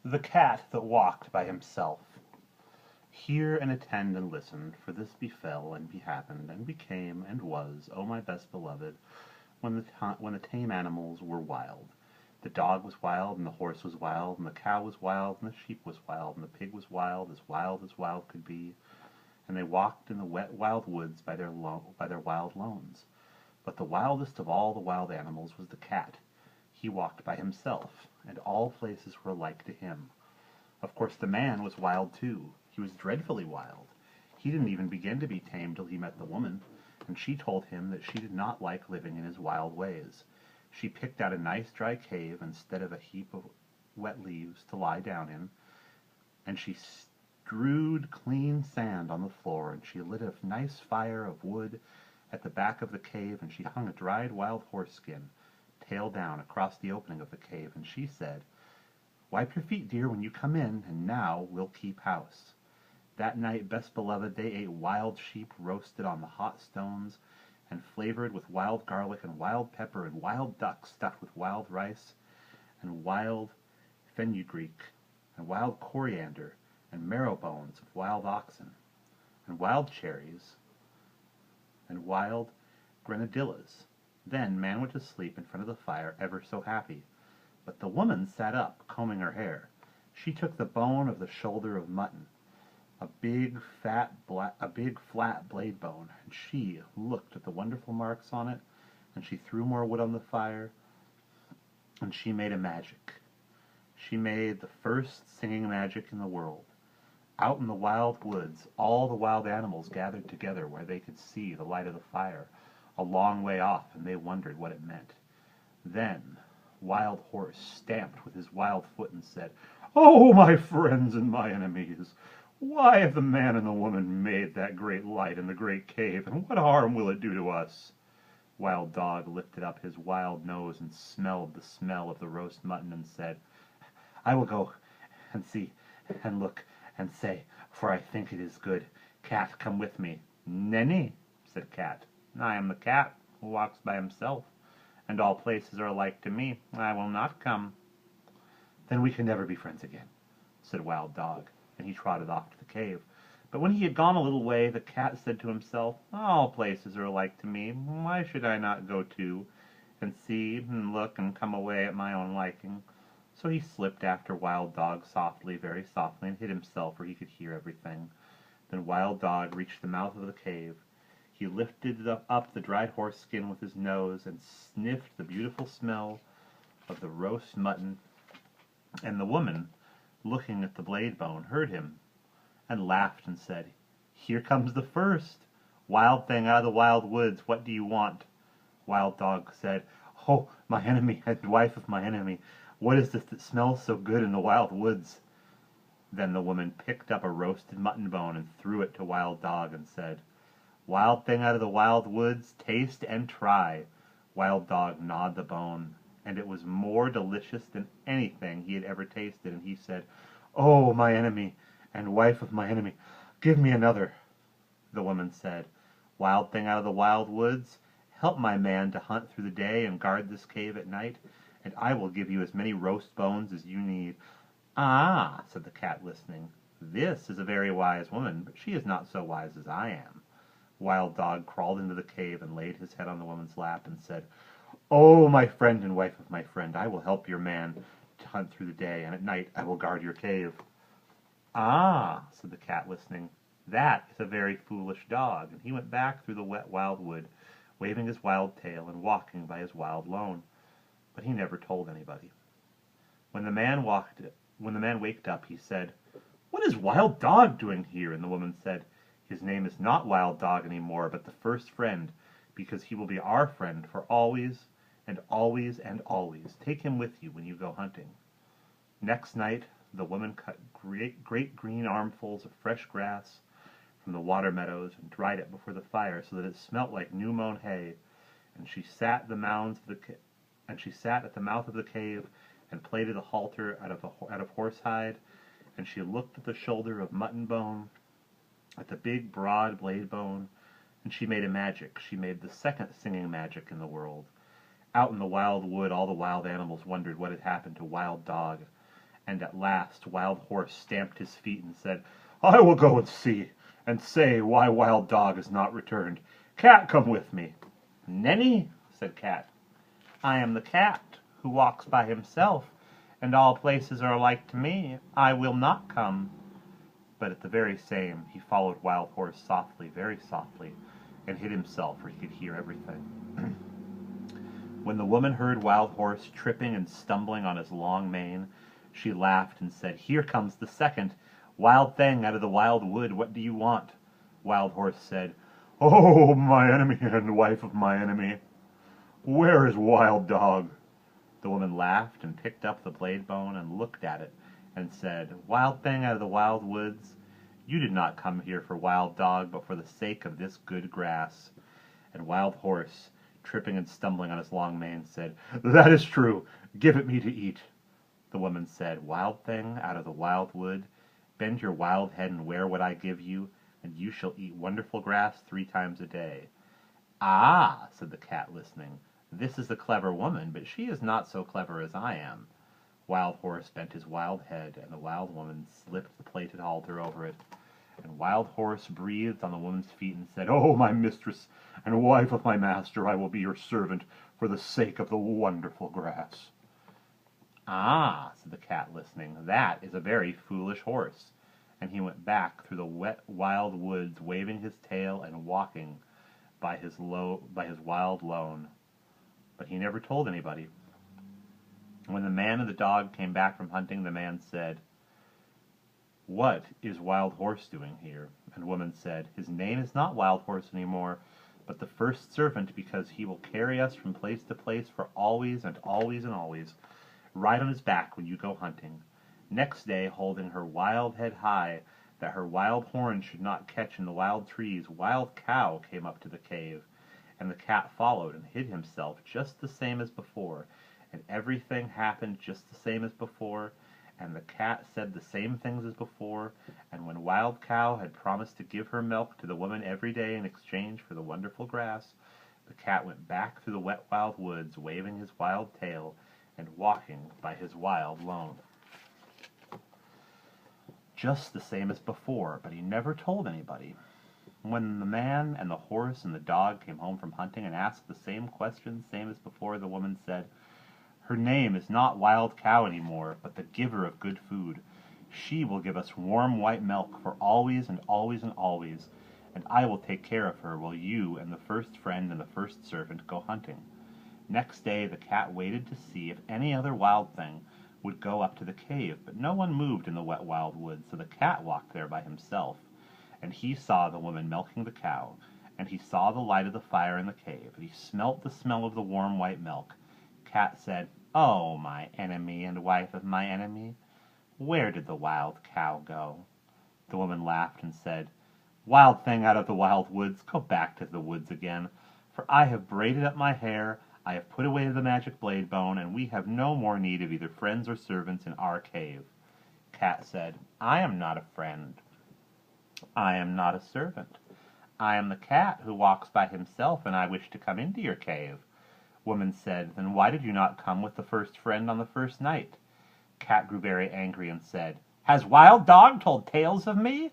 The cat that walked by himself. Hear and attend and listen, for this befell and behappened and became and was, O my best beloved, when the tame animals were wild. The dog was wild, and the horse was wild, and the cow was wild, and the sheep was wild, and the pig was wild as wild could be. And they walked in the wet wild woods by their wild lones. But the wildest of all the wild animals was the cat. He walked by himself, and all places were alike to him. Of course the man was wild too. He was dreadfully wild. He didn't even begin to be tame till he met the woman, and she told him that she did not like living in his wild ways. She picked out a nice dry cave instead of a heap of wet leaves to lie down in, and she strewed clean sand on the floor, and she lit a nice fire of wood at the back of the cave, and she hung a dried wild horse skin, tail down, across the opening of the cave, and she said, "Wipe your feet, dear, when you come in, and now we'll keep house." That night, best beloved, they ate wild sheep roasted on the hot stones, and flavored with wild garlic and wild pepper, and wild duck stuffed with wild rice, and wild fenugreek, and wild coriander, and marrow bones of wild oxen, and wild cherries, and wild grenadillas. Then man went to sleep in front of the fire, ever so happy. But the woman sat up, combing her hair. She took the bone of the shoulder of mutton, a big flat blade bone, and she looked at the wonderful marks on it, and she threw more wood on the fire, and she made a magic. She made the first singing magic in the world. Out in the wild woods, all the wild animals gathered together where they could see the light of the fire a long way off, and they wondered what it meant. Then Wild Horse stamped with his wild foot and said, "Oh, my friends and my enemies! Why have the man and the woman made that great light in the great cave, and what harm will it do to us?" Wild Dog lifted up his wild nose and smelled the smell of the roast mutton and said, "I will go and see and look and say, for I think it is good. Cat, come with me." "Nenny," said Cat, "I am the cat who walks by himself, and all places are alike to me. I will not come." "Then we can never be friends again," said Wild Dog, and he trotted off to the cave. But when he had gone a little way, the cat said to himself, "All places are alike to me. Why should I not go too, and see and look and come away at my own liking?" So he slipped after Wild Dog softly, very softly, and hid himself where he could hear everything. Then Wild Dog reached the mouth of the cave. He lifted up the dried horse skin with his nose and sniffed the beautiful smell of the roast mutton, and the woman, looking at the blade bone, heard him, and laughed and said, "Here comes the first. Wild thing out of the wild woods, what do you want?" Wild Dog said, "Oh, my enemy, and wife of my enemy, what is this that smells so good in the wild woods?" Then the woman picked up a roasted mutton bone and threw it to Wild Dog and said, "Wild thing out of the wild woods, taste and try." Wild Dog gnawed the bone, and it was more delicious than anything he had ever tasted, and he said, "Oh, my enemy, and wife of my enemy, give me another." The woman said, "Wild thing out of the wild woods, help my man to hunt through the day and guard this cave at night, and I will give you as many roast bones as you need." "Ah," said the cat, listening, "this is a very wise woman, but she is not so wise as I am." Wild Dog crawled into the cave and laid his head on the woman's lap and said, "Oh, my friend and wife of my friend, I will help your man to hunt through the day, and at night I will guard your cave." "Ah," said the cat, listening, "that is a very foolish dog," and he went back through the wet wild wood, waving his wild tail and walking by his wild lone. But he never told anybody. When the man waked up, he said, "What is Wild Dog doing here?" And the woman said, "His name is not Wild Dog any more, but the first friend, because he will be our friend for always and always and always. Take him with you when you go hunting." Next night the woman cut great green armfuls of fresh grass from the water meadows and dried it before the fire so that it smelt like new mown hay, and she sat at the mouth of the cave and plaited a halter out of horsehide, and she looked at the shoulder of mutton bone, at the big broad blade bone, and she made a magic. She made the second singing magic in the world. Out in the wild wood all the wild animals wondered what had happened to Wild Dog, And at last Wild Horse stamped his feet and said, "I will go and see, and say why Wild Dog has not returned. Cat, come with me." "Nenny," said Cat, "I am the cat who walks by himself, and all places are alike to me. I will not come." But at the very same he followed Wild Horse softly, very softly, and hid himself where he could hear everything. When the woman heard Wild Horse tripping and stumbling on his long mane, she laughed and said, "Here comes the second. Wild thing out of the wild wood, what do you want?" Wild Horse said, "Oh, my enemy and wife of my enemy, where is Wild Dog?" The woman laughed and picked up the blade bone and looked at it and said, "Wild thing out of the wild woods, you did not come here for Wild Dog, but for the sake of this good grass." And Wild Horse, tripping and stumbling on his long mane, said, "That is true. Give it me to eat." The woman said, "Wild thing out of the wild wood, bend your wild head and wear what I give you, and you shall eat wonderful grass 3 times a day." "Ah," said the cat, listening, "this is a clever woman, but she is not so clever as I am." Wild Horse bent his wild head, and the wild woman slipped the plaited halter over it. And Wild Horse breathed on the woman's feet and said, "Oh, my mistress and wife of my master, I will be your servant for the sake of the wonderful grass." "Ah," said the cat, listening, "that is a very foolish horse." And he went back through the wet wild woods, waving his tail and walking by his wild lone. But he never told anybody. When the man and the dog came back from hunting, the man said, "What is Wild Horse doing here?" And the woman said, "His name is not Wild Horse any more, but the first servant, because he will carry us from place to place for always and always and always. Ride on his back when you go hunting." Next day, holding her wild head high, that her wild horn should not catch in the wild trees, Wild Cow came up to the cave, and the cat followed and hid himself just the same as before, and everything happened just the same as before, and the cat said the same things as before, and when Wild Cow had promised to give her milk to the woman every day in exchange for the wonderful grass, the cat went back through the wet wild woods, waving his wild tail and walking by his wild lone. Just the same as before, but he never told anybody. When the man and the horse and the dog came home from hunting and asked the same questions, same as before, the woman said, "Her name is not Wild Cow any more, but the giver of good food. She will give us warm white milk for always and always and always, and I will take care of her while you and the first friend and the first servant go hunting." Next day the cat waited to see if any other wild thing would go up to the cave, but no one moved in the wet wild woods, so the cat walked there by himself, and he saw the woman milking the cow, and he saw the light of the fire in the cave, and he smelt the smell of the warm white milk. Cat said, "Oh, my enemy and wife of my enemy, where did the wild cow go?" The woman laughed and said, "Wild thing out of the wild woods, go back to the woods again, for I have braided up my hair, I have put away the magic blade bone, and we have no more need of either friends or servants in our cave." Cat said, "I am not a friend. I am not a servant. I am the cat who walks by himself, and I wish to come into your cave." Woman said, "Then why did you not come with the first friend on the first night?" Cat grew very angry and said, "Has Wild Dog told tales of me?"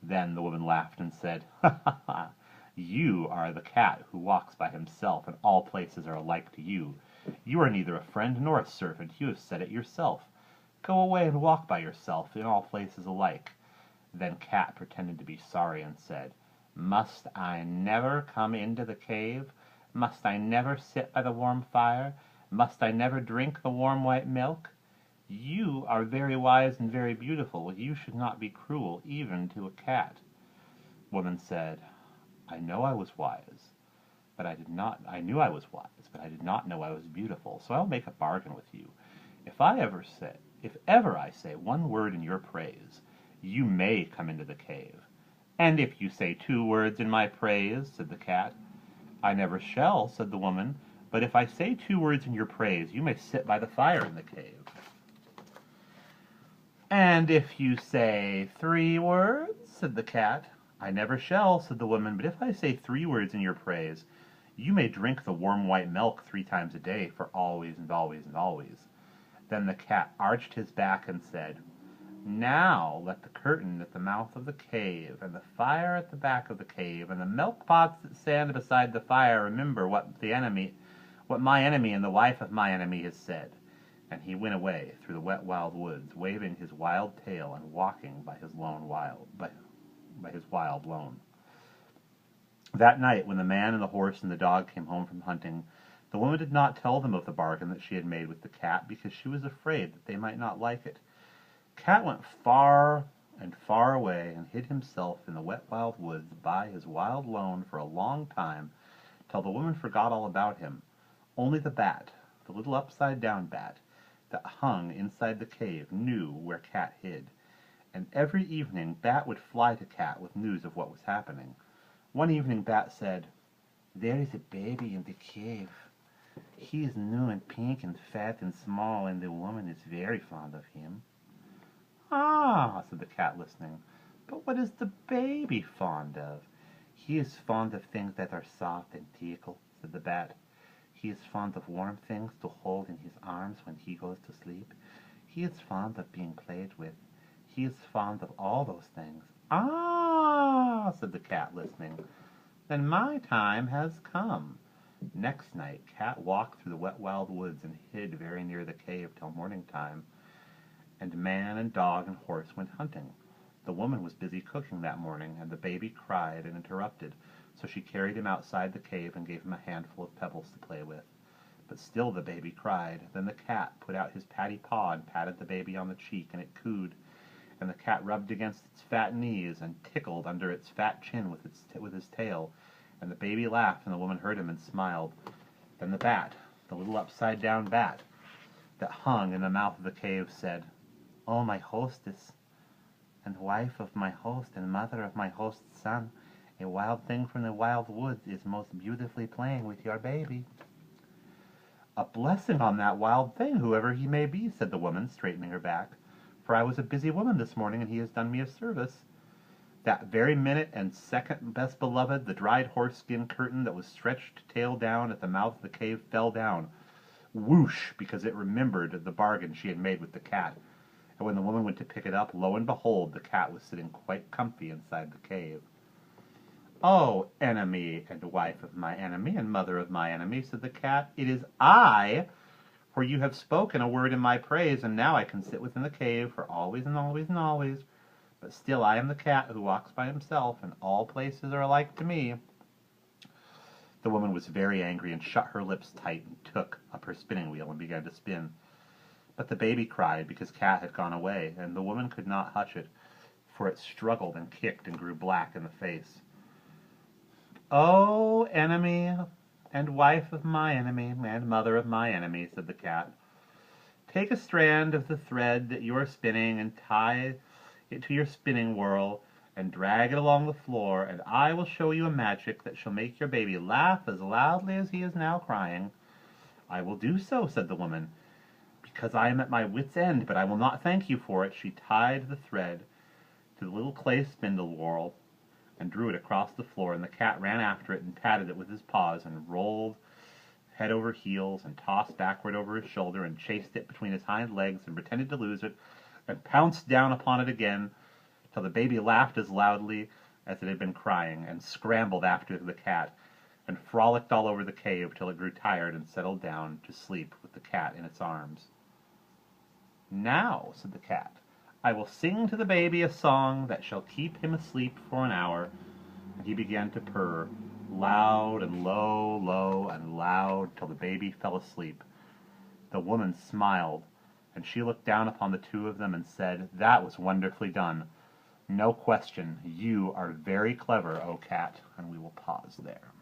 Then the woman laughed and said, "Ha ha ha! You are the cat who walks by himself, and all places are alike to you. You are neither a friend nor a servant. You have said it yourself. Go away and walk by yourself, in all places alike." Then Cat pretended to be sorry and said, "Must I never come into the cave? Must I never sit by the warm fire? Must I never drink the warm white milk? You are very wise and very beautiful. You should not be cruel even to a cat." Woman said, "I know I was wise, but I knew I was wise, but I did not know I was beautiful. So I will make a bargain with you. If ever I say one word in your praise, you may come into the cave. And if you say 2 words in my praise," said the cat. "I never shall," said the woman, "but if I say 2 words in your praise, you may sit by the fire in the cave." "And if you say 3 words," said the cat. "I never shall," said the woman, "but if I say 3 words in your praise, you may drink the warm white milk 3 times a day for always and always and always." Then the cat arched his back and said, "Now let the curtain at the mouth of the cave, and the fire at the back of the cave, and the milk pots that stand beside the fire remember what my enemy and the wife of my enemy has said." And he went away through the wet wild woods, waving his wild tail and walking by his wild lone. That night, when the man and the horse and the dog came home from hunting, the woman did not tell them of the bargain that she had made with the cat, because she was afraid that they might not like it. Cat went far and far away and hid himself in the wet wild woods by his wild lone for a long time, till the woman forgot all about him. Only the bat, the little upside-down bat, that hung inside the cave, knew where Cat hid, and every evening Bat would fly to Cat with news of what was happening. One evening Bat said, "There is a baby in the cave. He is new and pink and fat and small, and the woman is very fond of him." "Ah," said the cat, listening, "but what is the baby fond of?" "He is fond of things that are soft and tickle," said the bat. "He is fond of warm things to hold in his arms when he goes to sleep. He is fond of being played with. He is fond of all those things." "Ah," said the cat, listening, "then my time has come." Next night Cat walked through the wet wild woods and hid very near the cave till morning time, and man and dog and horse went hunting. The woman was busy cooking that morning, and the baby cried and interrupted, so she carried him outside the cave and gave him a handful of pebbles to play with. But still the baby cried. Then the cat put out his patty paw and patted the baby on the cheek, and it cooed, and the cat rubbed against its fat knees and tickled under its fat chin with his tail, and the baby laughed, and the woman heard him and smiled. Then the bat, the little upside-down bat that hung in the mouth of the cave, said, "Oh, my hostess, and wife of my host, and mother of my host's son, a wild thing from the wild woods is most beautifully playing with your baby." "A blessing on that wild thing, whoever he may be," said the woman, straightening her back, "for I was a busy woman this morning, and he has done me a service." That very minute and second, best beloved, the dried horse-skin curtain that was stretched tail down at the mouth of the cave fell down, whoosh, because it remembered the bargain she had made with the cat. And when the woman went to pick it up, lo and behold, the cat was sitting quite comfy inside the cave. "Oh, enemy and wife of my enemy and mother of my enemy," said the cat, "it is I, for you have spoken a word in my praise, and now I can sit within the cave for always and always and always. But still I am the cat who walks by himself, and all places are alike to me." The woman was very angry and shut her lips tight and took up her spinning wheel and began to spin. But the baby cried because Cat had gone away, and the woman could not hutch it, for it struggled and kicked and grew black in the face. "Oh, enemy and wife of my enemy and mother of my enemy," said the cat, "take a strand of the thread that you are spinning and tie it to your spinning whorl and drag it along the floor, and I will show you a magic that shall make your baby laugh as loudly as he is now crying." "I will do so," said the woman, "because I am at my wit's end, but I will not thank you for it." She tied the thread to the little clay spindle whorl and drew it across the floor, and the cat ran after it and patted it with his paws and rolled head over heels and tossed backward over his shoulder and chased it between his hind legs and pretended to lose it and pounced down upon it again till the baby laughed as loudly as it had been crying and scrambled after the cat and frolicked all over the cave till it grew tired and settled down to sleep with the cat in its arms. "Now," said the cat, "I will sing to the baby a song that shall keep him asleep for an hour." And he began to purr, loud and low, low and loud, till the baby fell asleep. The woman smiled, and she looked down upon the two of them and said, "That was wonderfully done. No question, you are very clever, O cat." And we will pause there.